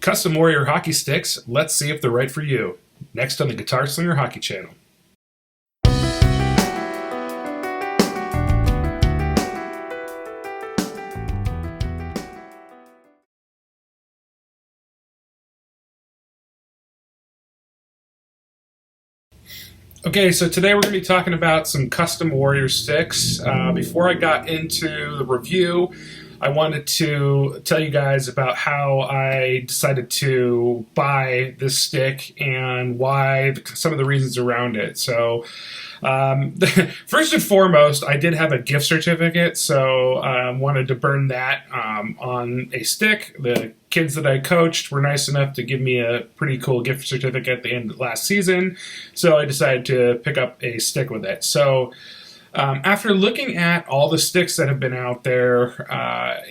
Custom Warrior hockey sticks, let's see if they're right for you. Next on the Guitar Slinger Hockey Channel. Okay, so today we're going to be talking about some custom Warrior sticks. Before I got into the review, I wanted to tell you guys about how I decided to buy this stick and why, some of the reasons around it. So, first and foremost, I did have a gift certificate, so wanted to burn that on a stick. The kids that I coached were nice enough to give me a pretty cool gift certificate at the end of last season, so I decided to pick up a stick with it. So after looking at all the sticks that have been out there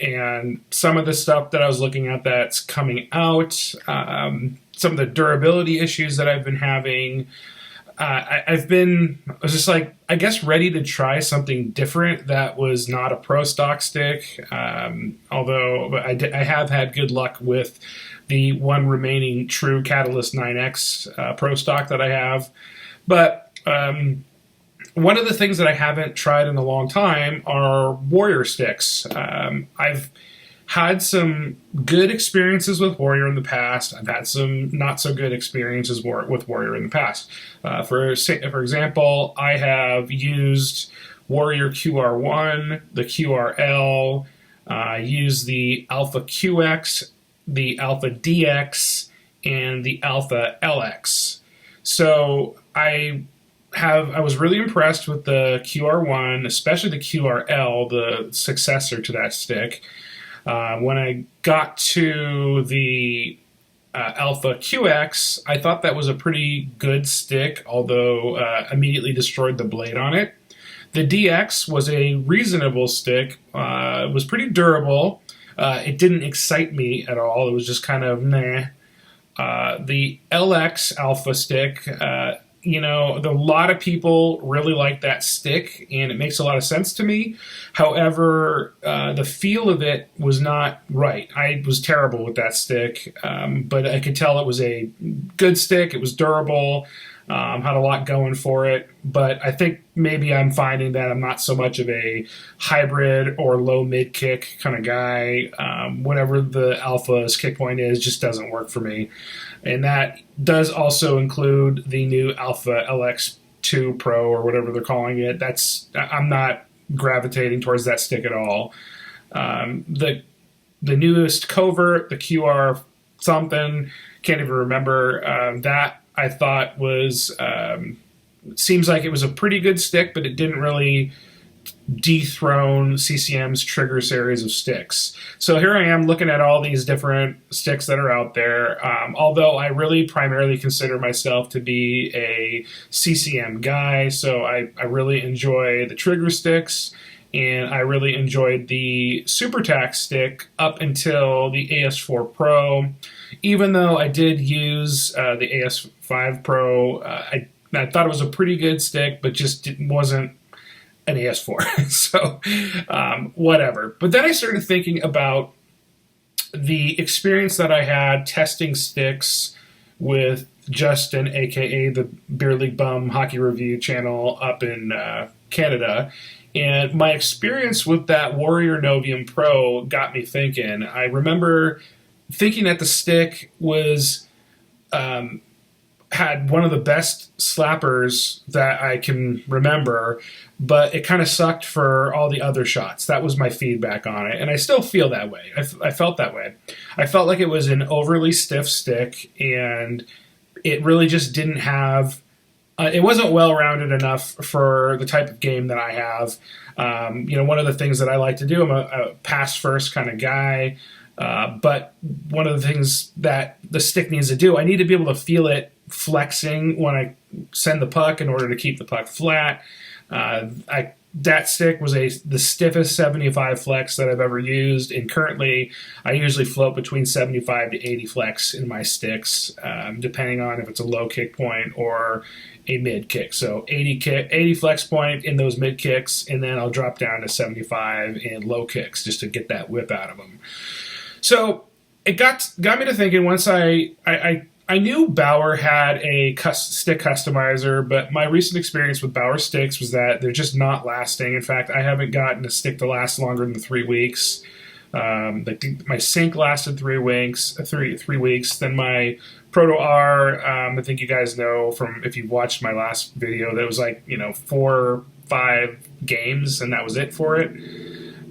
and some of the stuff that I was looking at that's coming out, some of the durability issues that I've been having, I was just like, I guess, ready to try something different that was not a pro stock stick. Although I have had good luck with the one remaining true Catalyst 9X pro stock that I have. But one of the things that I haven't tried in a long time are Warrior sticks. I've had some good experiences with Warrior in the past. I've had some not so good experiences with Warrior in the past. For example, I have used Warrior QR1, the QRL, used the Alpha QX, the Alpha DX, and the Alpha LX. So I was really impressed with the QR1, especially the QRL, the successor to that stick. When I got to the Alpha QX, I thought that was a pretty good stick, although immediately destroyed the blade on it. The DX was a reasonable stick. It was pretty durable. It didn't excite me at all. It was just kind of meh. The LX Alpha stick, a lot of people really like that stick, and it makes a lot of sense to me. However, the feel of it was not right. I was terrible with that stick, but I could tell it was a good stick. It was durable, had a lot going for it, but I think maybe I'm finding that I'm not so much of a hybrid or low mid kick kind of guy. Whatever the Alpha's kick point is just doesn't work for me. And that does also include the new Alpha LX2 Pro or whatever they're calling it. I'm not gravitating towards that stick at all. The newest Covert, the QR something, can't even remember, that I thought was, seems like it was a pretty good stick, but it didn't really dethrone CCM's trigger series of sticks. So here I am looking at all these different sticks that are out there. Although I really primarily consider myself to be a CCM guy, so I really enjoy the trigger sticks, and I really enjoyed the SuperTac stick up until the AS4 Pro. Even though I did use the AS5 Pro, I thought it was a pretty good stick, but just wasn't an AS4. So whatever. But then I started thinking about the experience that I had testing sticks with Justin, aka the Beer League Bum Hockey Review channel up in Canada. And my experience with that Warrior Novium Pro got me thinking. I remember thinking that the stick was had one of the best slappers that I can remember, but it kind of sucked for all the other shots. That was my feedback on it, and I still feel that way. I felt that way. I felt like it was an overly stiff stick, and it really just didn't have... it wasn't well-rounded enough for the type of game that I have. One of the things that I like to do, I'm a pass-first kind of guy, but one of the things that the stick needs to do, I need to be able to feel it flexing when I send the puck in order to keep the puck flat. That stick was the stiffest 75 flex that I've ever used, and currently I usually float between 75 to 80 flex in my sticks, depending on if it's a low kick point or a mid kick. So 80 flex point in those mid kicks, and then I'll drop down to 75 in low kicks just to get that whip out of them. So it got me to thinking. Once I knew Bauer had a stick customizer, but my recent experience with Bauer sticks was that they're just not lasting. In fact, I haven't gotten a stick to last longer than 3 weeks. My sync lasted 3 weeks. 3 weeks. Then my Proto R, I think you guys know from if you watched my last video that it was like 4 or 5 games, and that was it for it.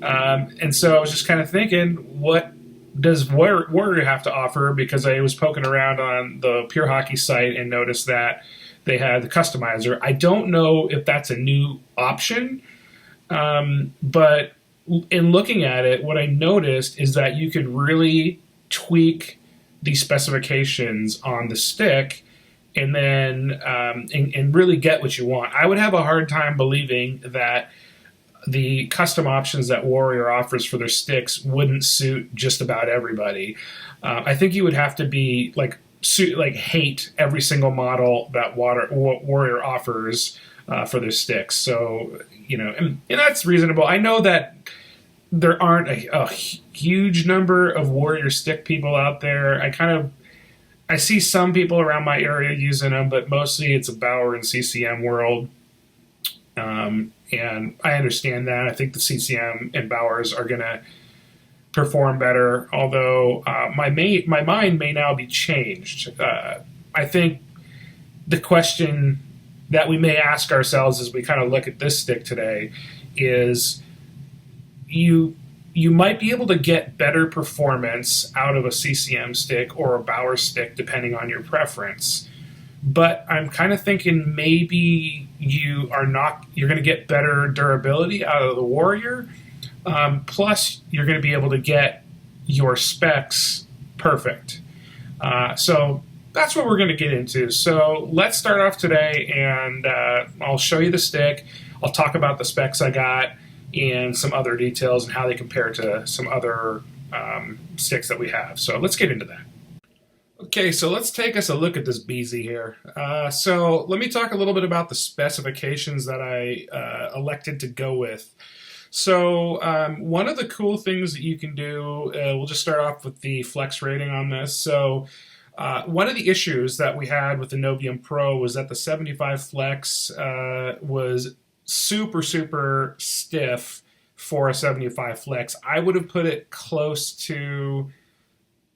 And so I was just kind of thinking, what does Warrior have to offer? Because I was poking around on the Pure Hockey site and noticed that they had the customizer. I don't know if that's a new option, but in looking at it, what I noticed is that you could really tweak the specifications on the stick and then and really get what you want. I would have a hard time believing that the custom options that Warrior offers for their sticks wouldn't suit just about everybody. I think you would have to be hate every single model that Warrior offers for their sticks. So and that's reasonable. I know that there aren't a huge number of Warrior stick people out there. I see some people around my area using them, but mostly it's a Bauer and CCM world. And I understand that. I think the CCM and Bauers are going to perform better, although my mind may now be changed. I think the question that we may ask ourselves as we kind of look at this stick today is you might be able to get better performance out of a CCM stick or a Bauer stick depending on your preference. But I'm kind of thinking maybe you're going to get better durability out of the Warrior. Plus, you're going to be able to get your specs perfect. So that's what we're going to get into. So let's start off today, and I'll show you the stick. I'll talk about the specs I got and some other details and how they compare to some other sticks that we have. So let's get into that. Okay, so let's take us a look at this beezy here. So let me talk a little bit about the specifications that I elected to go with. So one of the cool things that you can do, we'll just start off with the flex rating on this. So one of the issues that we had with the Novium Pro was that the 75 flex was super, super stiff for a 75 flex. I would have put it close to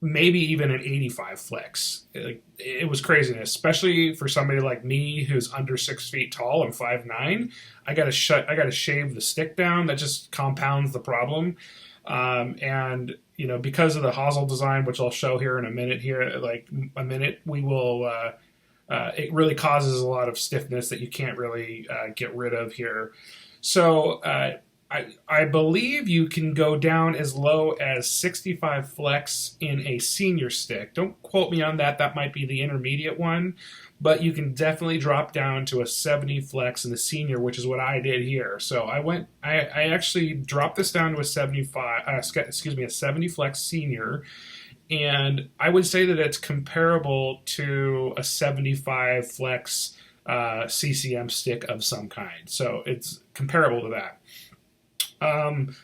maybe even an 85 flex. It was craziness, especially for somebody like me who's under 6 feet tall. I'm 5'9". I gotta shave the stick down. That just compounds the problem. And because of the hosel design, which I'll show here in a minute, we will. It really causes a lot of stiffness that you can't really get rid of here. So I believe you can go down as low as 65 flex in a senior stick. Don't quote me on that. That might be the intermediate one. But you can definitely drop down to a 70 flex in the senior, which is what I did here. So I actually dropped this down to a 70 flex senior. And I would say that it's comparable to a 75 flex CCM stick of some kind. So it's comparable to that.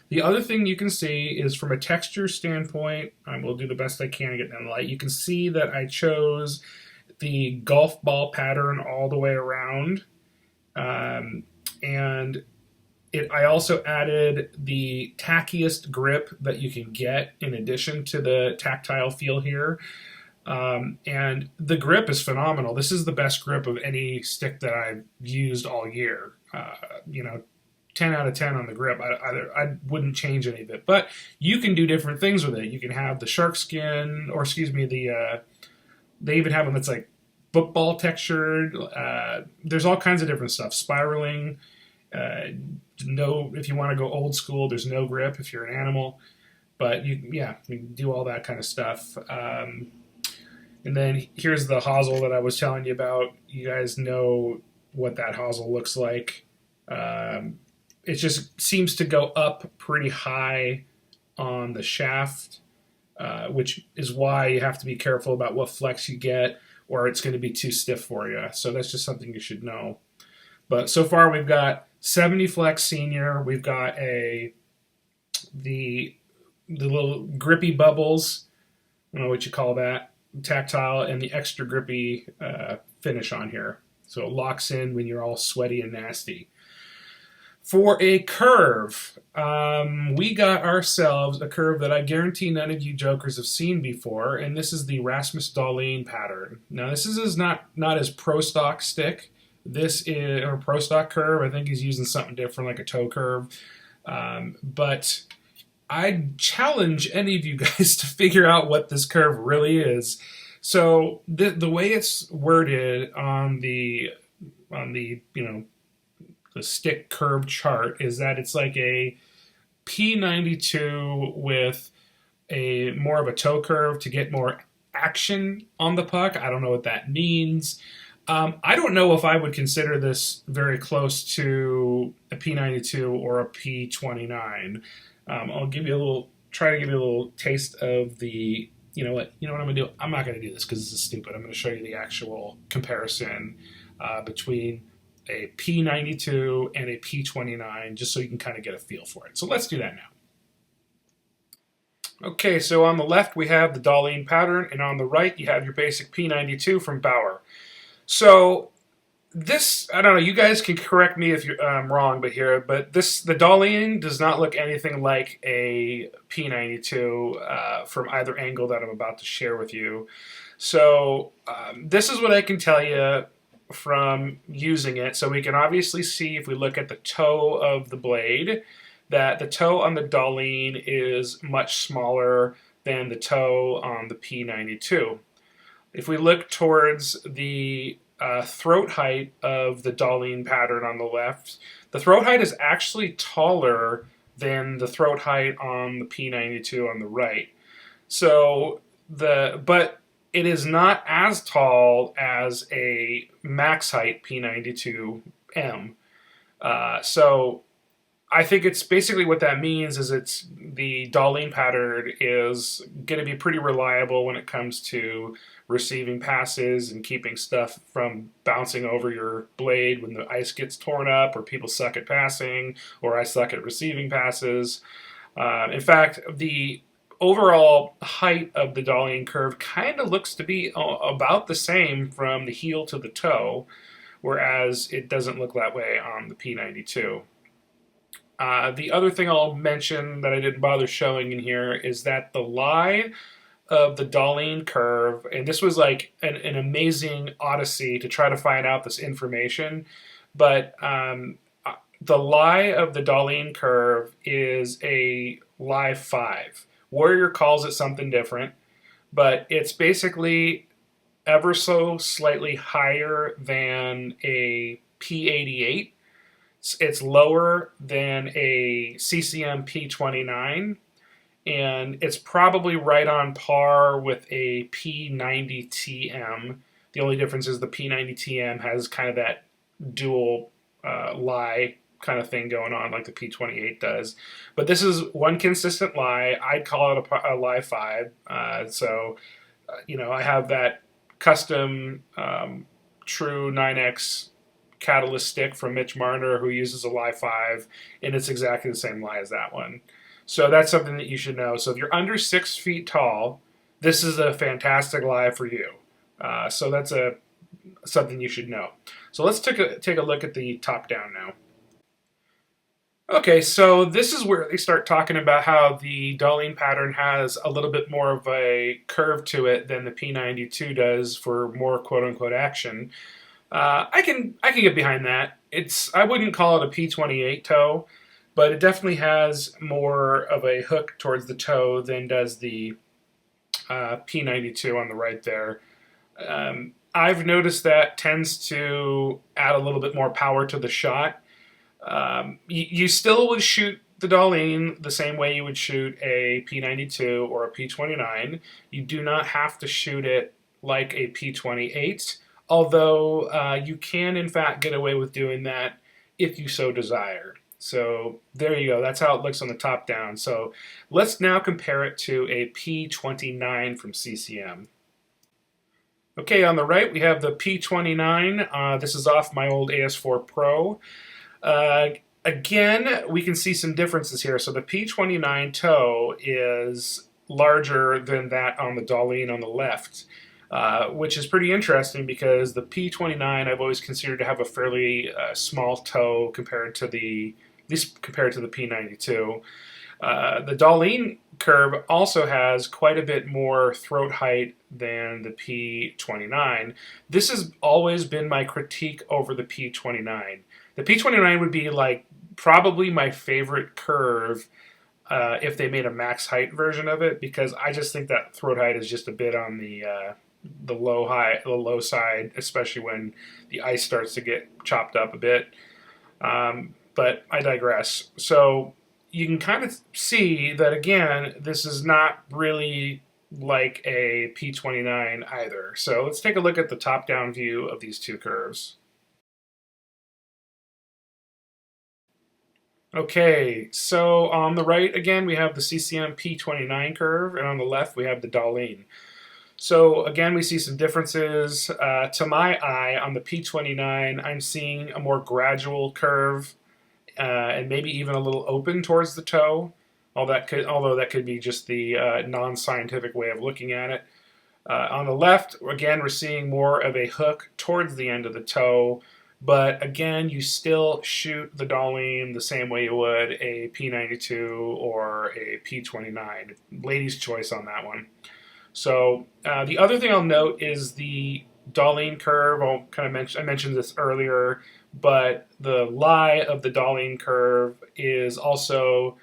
The other thing you can see is from a texture standpoint, I will do the best I can to get in the light. You can see that I chose the golf ball pattern all the way around. And I also added the tackiest grip that you can get in addition to the tactile feel here. And the grip is phenomenal. This is the best grip of any stick that I've used all year. 10 out of 10 on the grip. I wouldn't change any of it. But you can do different things with it. You can have the shark skin, or they even have them that's like football textured. There's all kinds of different stuff. Spiraling. If you want to go old school, there's no grip if you're an animal. But you can do all that kind of stuff. And then here's the hosel that I was telling you about. You guys know what that hosel looks like. It just seems to go up pretty high on the shaft, which is why you have to be careful about what flex you get, or it's going to be too stiff for you. So that's just something you should know. But so far we've got 70 flex senior. We've got the little grippy bubbles I don't know what you call that, tactile, and the extra grippy finish on here. So it locks in when you're all sweaty and nasty. For a curve, we got ourselves a curve that I guarantee none of you jokers have seen before, and this is the Rasmus Dahlin pattern. Now, this is not his pro stock stick. This is or pro stock curve. I think he's using something different, like a toe curve. But I challenge any of you guys to figure out what this curve really is. So the way it's worded on the the stick curve chart is that it's like a P92 with a more of a toe curve to get more action on the puck. I don't know what that means. I don't know if I would consider this very close to a P92 or a P29. I'll give you a little, try to give you a little taste of the, you know what I'm going to do? I'm not going to do this because this is stupid. I'm going to show you the actual comparison between a P92 and a P29, just so you can kind of get a feel for it. So let's do that now. Okay, so on the left we have the Dahlin pattern, and on the right you have your basic P92 from Bauer. So this, I don't know, you guys can correct me if I'm wrong, but the Dahlin does not look anything like a P92 from either angle that I'm about to share with you. So this is what I can tell you from using it. So we can obviously see, if we look at the toe of the blade, that the toe on the Dahlin is much smaller than the toe on the P92. If we look towards the throat height of the Dahlin pattern on the left, the throat height is actually taller than the throat height on the P92 on the right. So but it is not as tall as a max height P92M. So I think it's basically what that means is it's the Dahlin pattern is going to be pretty reliable when it comes to receiving passes and keeping stuff from bouncing over your blade when the ice gets torn up, or people suck at passing, or I suck at receiving passes. In fact, the overall height of the Dahlin curve kind of looks to be about the same from the heel to the toe, whereas it doesn't look that way on the P92. The other thing I'll mention that I didn't bother showing in here is that the lie of the Dahlin curve, and this was like an amazing odyssey to try to find out this information, but the lie of the Dahlin curve is a lie 5. Warrior calls it something different, but it's basically ever so slightly higher than a P88. It's lower than a CCM P29, and it's probably right on par with a P90TM. The only difference is the P90TM has kind of that dual lie kind of thing going on like the P28 does. But this is one consistent lie. I'd call it a lie 5. I have that custom True 9X catalyst stick from Mitch Marner, who uses a lie 5, and it's exactly the same lie as that one. So that's something that you should know. So if you're under 6 feet tall, this is a fantastic lie for you. So that's something you should know. So let's take a look at the top down now. Okay, so this is where they start talking about how the Dahlin pattern has a little bit more of a curve to it than the P92 does for more quote-unquote action. I can get behind that. I wouldn't call it a P28 toe, but it definitely has more of a hook towards the toe than does the P92 on the right there. I've noticed that tends to add a little bit more power to the shot. You still would shoot the Dahlin the same way you would shoot a P92 or a P29. You do not have to shoot it like a P28, although you can in fact get away with doing that if you so desire. So there you go. That's how it looks on the top down. So let's now compare it to a P29 from CCM. Okay, on the right we have the P29. This is off my old AS4 Pro. Again, we can see some differences here. So the P29 toe is larger than that on the Darlene on the left, which is pretty interesting because the P29 I've always considered to have a fairly small toe compared to at least compared to the P92. The Darlene curve also has quite a bit more throat height than the P29. This has always been my critique over the P29. The P29 would be like probably my favorite curve if they made a max height version of it, because I just think that throat height is just a bit on the low side, especially when the ice starts to get chopped up a bit. But I digress. So you can kind of see that, again, this is not really like a P29 either. So let's take a look at the top-down view of these two curves. Okay, so on the right, again, we have the CCM P29 curve, and on the left, we have the Darlene. So again, we see some differences. To my eye, on the P29, I'm seeing a more gradual curve, and maybe even a little open towards the toe. Although that could be just the non-scientific way of looking at it. On the left, again, we're seeing more of a hook towards the end of the toe. But again, you still shoot the Darlene the same way you would a P92 or a P29. Lady's choice on that one. So the other thing I'll note is the Darlene curve. I mentioned this earlier, but the lie of the Darlene curve is also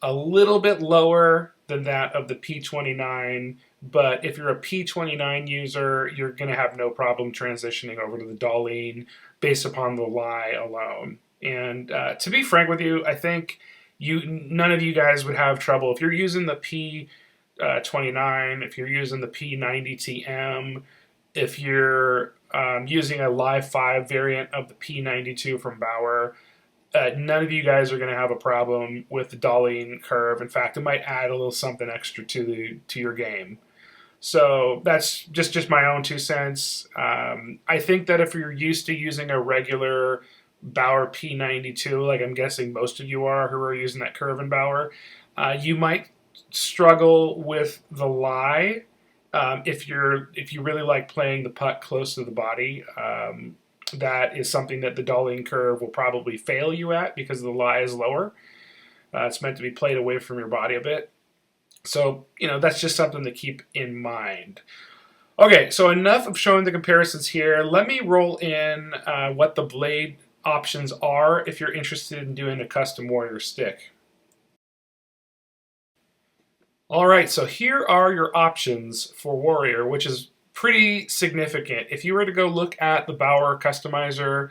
a little bit lower than that of the P29. But if you're a P29 user, you're going to have no problem transitioning over to the Darlene based upon the lie alone. And to be frank with you, I think none of you guys would have trouble if you're using the P29, if you're using the P90TM, if you're using a Live 5 variant of the P92 from Bauer. None of you guys are going to have a problem with the Darlene curve. In fact, it might add a little something extra to your game. So that's just my own 2 cents. I think that if you're used to using a regular Bauer P92, like I'm guessing most of you are who are using that curve in Bauer, you might struggle with the lie if you really like playing the putt close to the body. That is something that the Darlene curve will probably fail you at because the lie is lower. It's meant to be played away from your body a bit. So, that's just something to keep in mind. Okay, so enough of showing the comparisons here. Let me roll in what the blade options are if you're interested in doing a custom Warrior stick. All right, so here are your options for Warrior, which is pretty significant. If you were to go look at the Bauer customizer,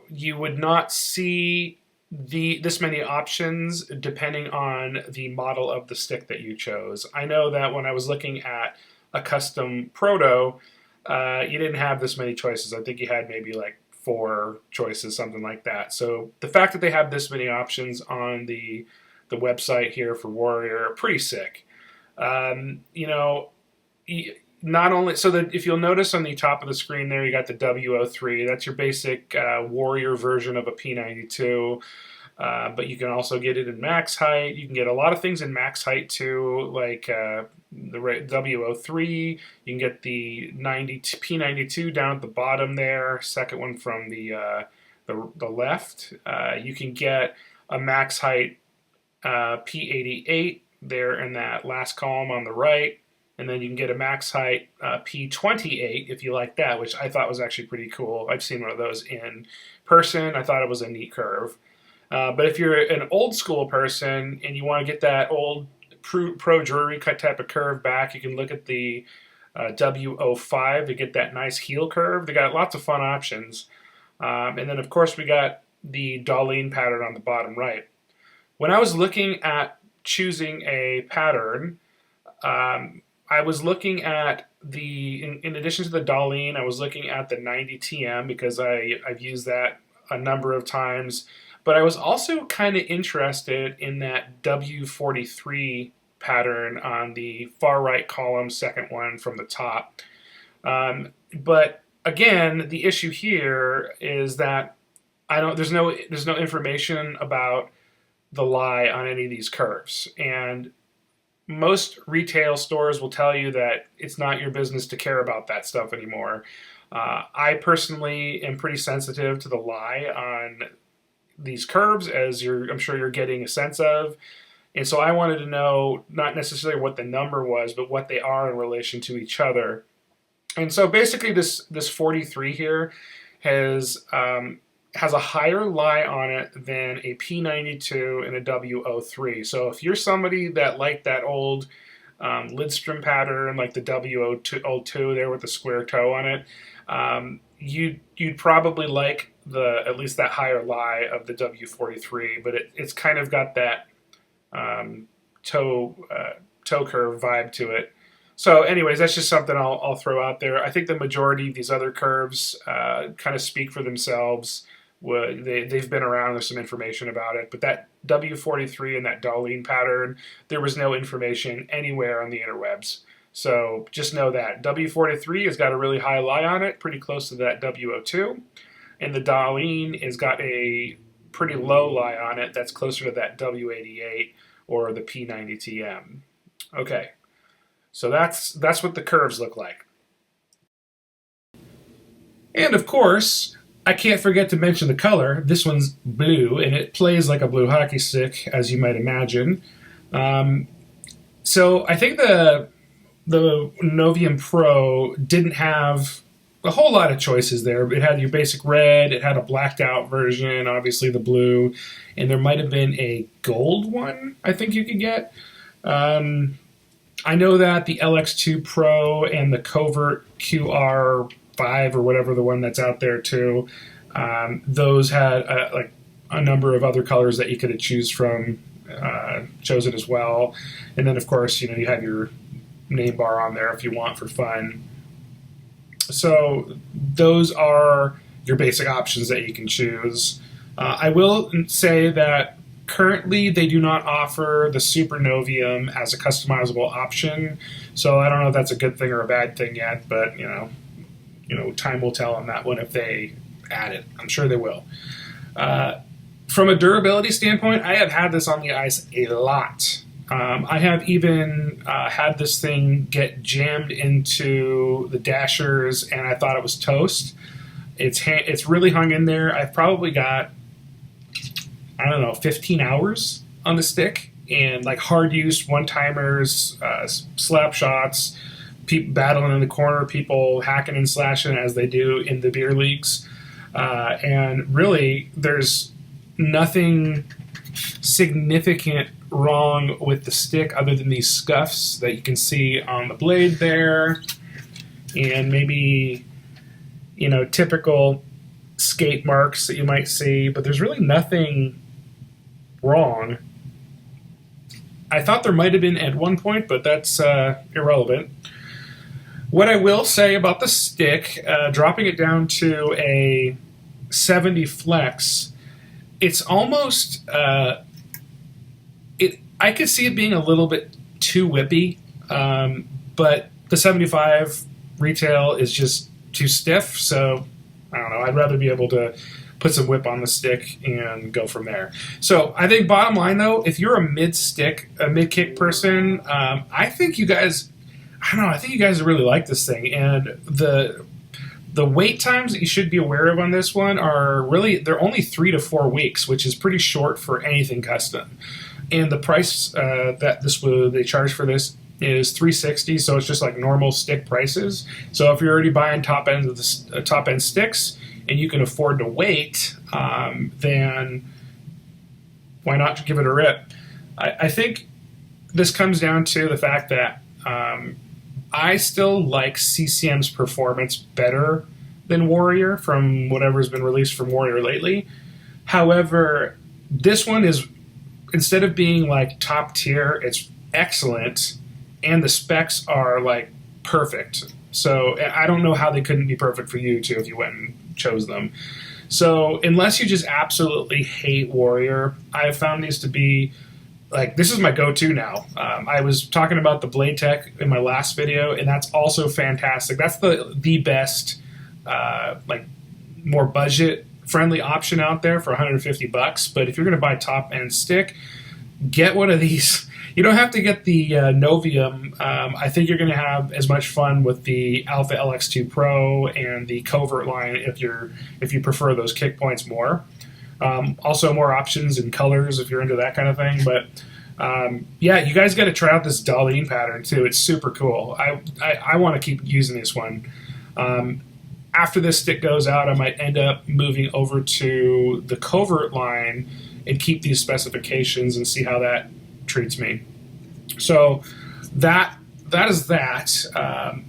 you would not see this many options depending on the model of the stick that you chose. I know that when I was looking at a custom Proto, you didn't have this many choices. I think you had maybe like 4 choices, something like that. So the fact that they have this many options on the website here for Warrior, pretty sick. Not only so that if you'll notice on the top of the screen there, you got the W03. That's your basic Warrior version of a P92. But you can also get it in max height. You can get a lot of things in max height too, like the W03. You can get the P92 down at the bottom there. Second one from the left. You can get a max height P88 there in that last column on the right. And then you can get a max height P28 if you like that, which I thought was actually pretty cool. I've seen one of those in person. I thought it was a neat curve. But if you're an old school person and you want to get that old pro jewelry cut type of curve back, you can look at the W05 to get that nice heel curve. They got lots of fun options. And then, of course, we got the Darlene pattern on the bottom right. When I was looking at choosing a pattern, I was looking at in addition to the Darlene, I was looking at the 90TM because I've used that a number of times. But I was also kind of interested in that W43 pattern on the far right column, second one from the top. But again, the issue here is that there's no information about the lie on any of these curves. And most retail stores will tell you that it's not your business to care about that stuff anymore. I personally am pretty sensitive to the lie on these curves, as I'm sure you're getting a sense of. And so I wanted to know not necessarily what the number was, but what they are in relation to each other. And so basically this 43 here has a higher lie on it than a P92 and a W03. So if you're somebody that liked that old Lidstrom pattern, like the W02 there with the square toe on it, you'd probably like at least that higher lie of the W43, but it's kind of got that toe curve vibe to it. So anyways, that's just something I'll throw out there. I think the majority of these other curves kind of speak for themselves. They've been around, there's some information about it, but that W43 and that Darlene pattern, there was no information anywhere on the interwebs. So just know that. W43 has got a really high lie on it, pretty close to that W02, and the Darlene has got a pretty low lie on it that's closer to that W88 or the P90TM. Okay, so that's what the curves look like. And of course, I can't forget to mention the color. This one's blue, and it plays like a blue hockey stick, as you might imagine. So I think the Novium Pro didn't have a whole lot of choices there. It had your basic red, it had a blacked out version, obviously the blue, and there might have been a gold one I think you could get. I know that the LX2 Pro and the Covert QR5 or whatever the one that's out there too, those had like a number of other colors that you could have chosen as well. And then of course, you have your name bar on there if you want for fun. So those are your basic options that you can choose. I will say that currently they do not offer the Super Novium as a customizable option. So I don't know if that's a good thing or a bad thing yet, but time will tell on that one if they add it. I'm sure they will. From a durability standpoint, I have had this on the ice a lot. I have even had this thing get jammed into the dashers, and I thought it was toast. It's really hung in there. I've probably got, 15 hours on the stick, and like hard use, one-timers, slap shots, people battling in the corner, people hacking and slashing as they do in the beer leagues. And really, there's nothing significant wrong with the stick other than these scuffs that you can see on the blade there, and maybe typical skate marks that you might see, but there's really nothing wrong. I thought there might have been at one point, but that's irrelevant. What I will say about the stick, dropping it down to a 70 flex, it's almost I could see it being a little bit too whippy, but the 75 retail is just too stiff, so I don't know. I'd rather be able to put some whip on the stick and go from there. So I think bottom line though, if you're a mid-kick person, I think you guys really like this thing, and the wait times that you should be aware of on this one are really, they're only 3 to 4 weeks, which is pretty short for anything custom. And the price that they charge for this is $360, so it's just like normal stick prices. So if you're already buying top end sticks and you can afford to wait, then why not give it a rip? I think this comes down to the fact that I still like CCM's performance better than Warrior from whatever's been released from Warrior lately. However, this one is, instead of being like top tier, it's excellent, and the specs are like perfect. So I don't know how they couldn't be perfect for you too if you went and chose them. So unless you just absolutely hate Warrior, I have found these to be like, this is my go-to now. I was talking about the Blade Tech in my last video, and that's also fantastic. That's the best more budget friendly option out there for $150. But if you're going to buy top end stick, get one of these. You don't have to get the Novium. I think you're going to have as much fun with the Alpha LX2 Pro and the Covert line if you prefer those kick points more. Also, more options and colors if you're into that kind of thing. But yeah, you guys got to try out this Darlene pattern too. It's super cool. I want to keep using this one. After this stick goes out, I might end up moving over to the Covert line and keep these specifications and see how that treats me. So that is that.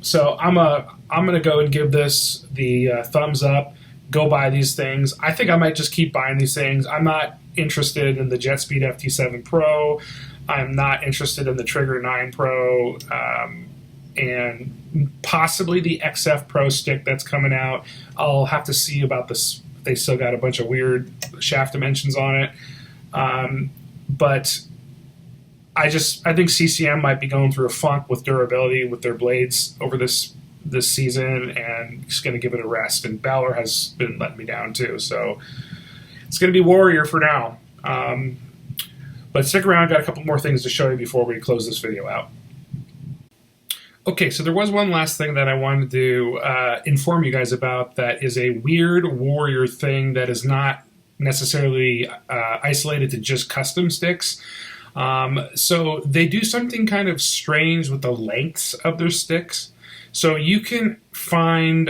So I'm gonna go and give this the thumbs up. Go buy these things. I think I might just keep buying these things. I'm not interested in the JetSpeed FT7 Pro. I'm not interested in the Trigger 9 Pro. And possibly the XF Pro stick that's coming out. I'll have to see about this. They still got a bunch of weird shaft dimensions on it. But I think CCM might be going through a funk with durability with their blades over this season, and just going to give it a rest. And Balor has been letting me down too, so it's going to be Warrior for now. But stick around, got a couple more things to show you before we close this video out. Okay, so there was one last thing that I wanted to inform you guys about that is a weird Warrior thing that is not necessarily isolated to just custom sticks. So they do something kind of strange with the lengths of their sticks. So you can find,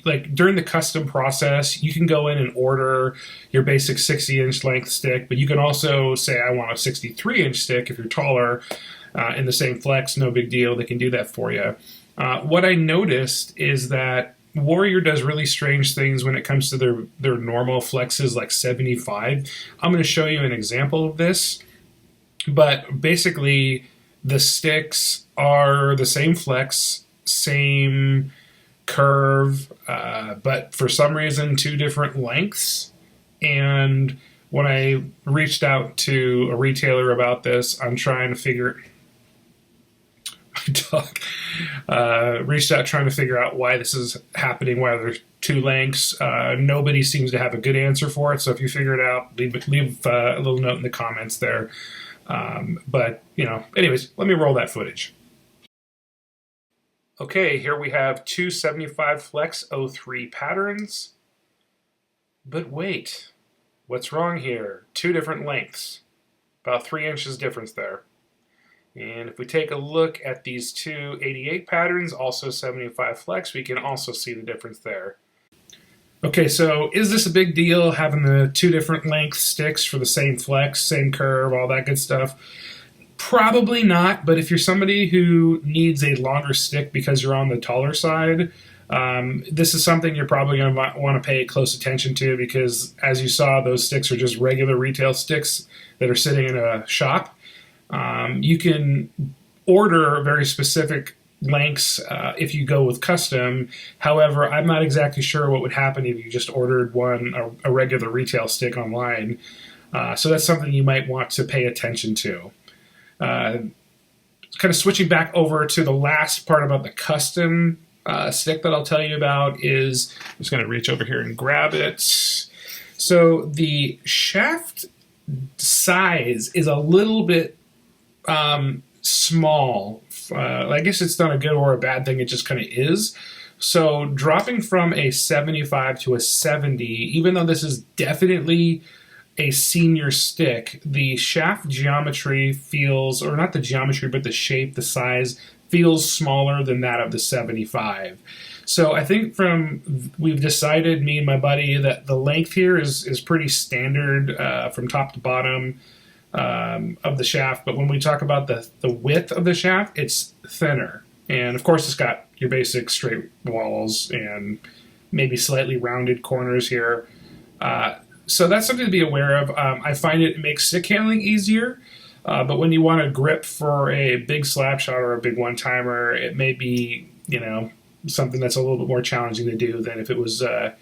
like during the custom process, you can go in and order your basic 60-inch length stick, but you can also say, I want a 63-inch stick if you're taller. In the same flex, no big deal. They can do that for you. What I noticed is that Warrior does really strange things when it comes to their normal flexes, like 75. I'm going to show you an example of this. But basically, the sticks are the same flex, same curve, but for some reason, two different lengths. And when I reached out to a retailer about this, I'm trying to figure... My dog reached out trying to figure out why this is happening, why there's two lengths. Nobody seems to have a good answer for it, so if you figure it out, leave a little note in the comments there. But, you know, anyways, let me roll that footage. Okay, here we have 275 Flex 03 patterns. But wait, what's wrong here? Two different lengths. About 3 inches difference there. And if we take a look at these two 88 patterns, also 75 Flex, we can also see the difference there. Okay, so is this a big deal having the two different length sticks for the same flex, same curve, all that good stuff? Probably not, but if you're somebody who needs a longer stick because you're on the taller side, this is something you're probably going to want to pay close attention to, because as you saw, those sticks are just regular retail sticks that are sitting in a shop. You can order very specific lengths if you go with custom. However, I'm not exactly sure what would happen if you just ordered a regular retail stick online. So that's something you might want to pay attention to. Kind of switching back over to the last part about the custom stick that I'll tell you about is, I'm just going to reach over here and grab it. So the shaft size is a little bit small. I guess it's not a good or a bad thing, it just kind of is. So dropping from a 75 to a 70, even though this is definitely a senior stick, the shaft geometry feels, or not the geometry, but the shape, the size, feels smaller than that of the 75. So I think we've decided, me and my buddy, that the length here is pretty standard from top to bottom of the shaft, but when we talk about the width of the shaft, it's thinner. And of course, it's got your basic straight walls and maybe slightly rounded corners here. So that's something to be aware of. I find it makes stick handling easier, but when you want to grip for a big slap shot or a big one-timer, it may be, you know, something that's a little bit more challenging to do than if it was the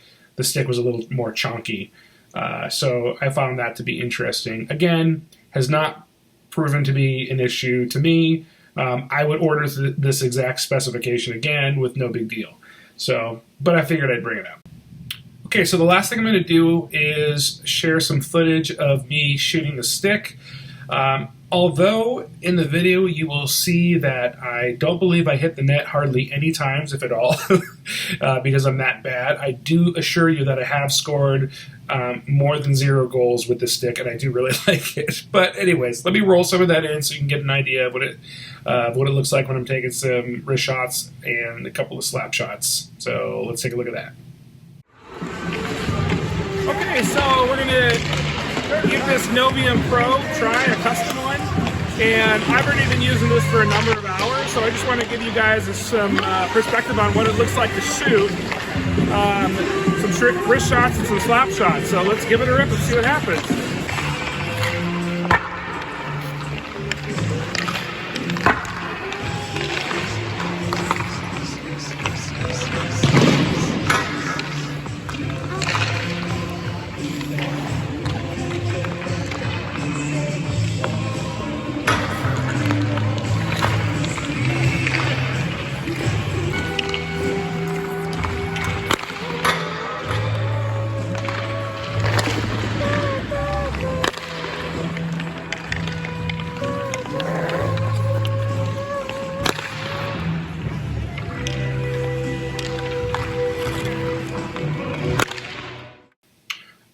stick was a little more chunky. So I found that to be interesting. Again, has not proven to be an issue to me. I would order this exact specification again with no big deal. So, but I figured I'd bring it up. Okay, so the last thing I'm going to do is share some footage of me shooting the stick. Although in the video you will see that I don't believe I hit the net hardly any times, if at all, because I'm that bad, I do assure you that I have scored more than 0 goals with this stick, and I do really like it. But anyways, let me roll some of that in so you can get an idea of what it looks like when I'm taking some wrist shots and a couple of slap shots. So let's take a look at that. Okay, so we're going to give this Novium Pro try, a custom one. And I've already been using this for a number of hours, so I just want to give you guys some perspective on what it looks like to shoot some wrist shots and some slap shots. So let's give it a rip and see what happens.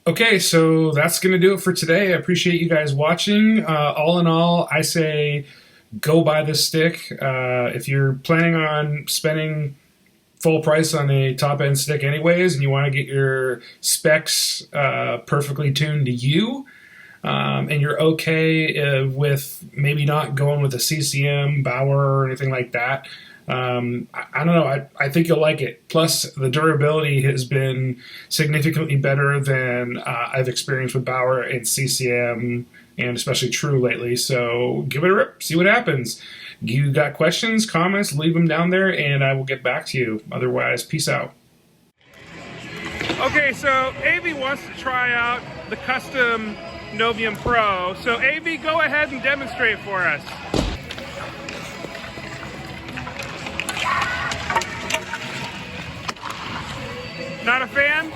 Okay, so that's going to do it for today. I appreciate you guys watching. All in all, I say go buy this stick. If you're planning on spending full price on a top-end stick anyways, and you want to get your specs perfectly tuned to you, and you're okay with maybe not going with a CCM, Bauer, or anything like that, I don't know, I think you'll like it. Plus, the durability has been significantly better than I've experienced with Bauer and CCM, and especially True lately. So give it a rip, see what happens. You got questions, comments, leave them down there, and I will get back to you. Otherwise, peace out. Okay, so AV wants to try out the custom Novium Pro. So AV, go ahead and demonstrate for us. Not a fan?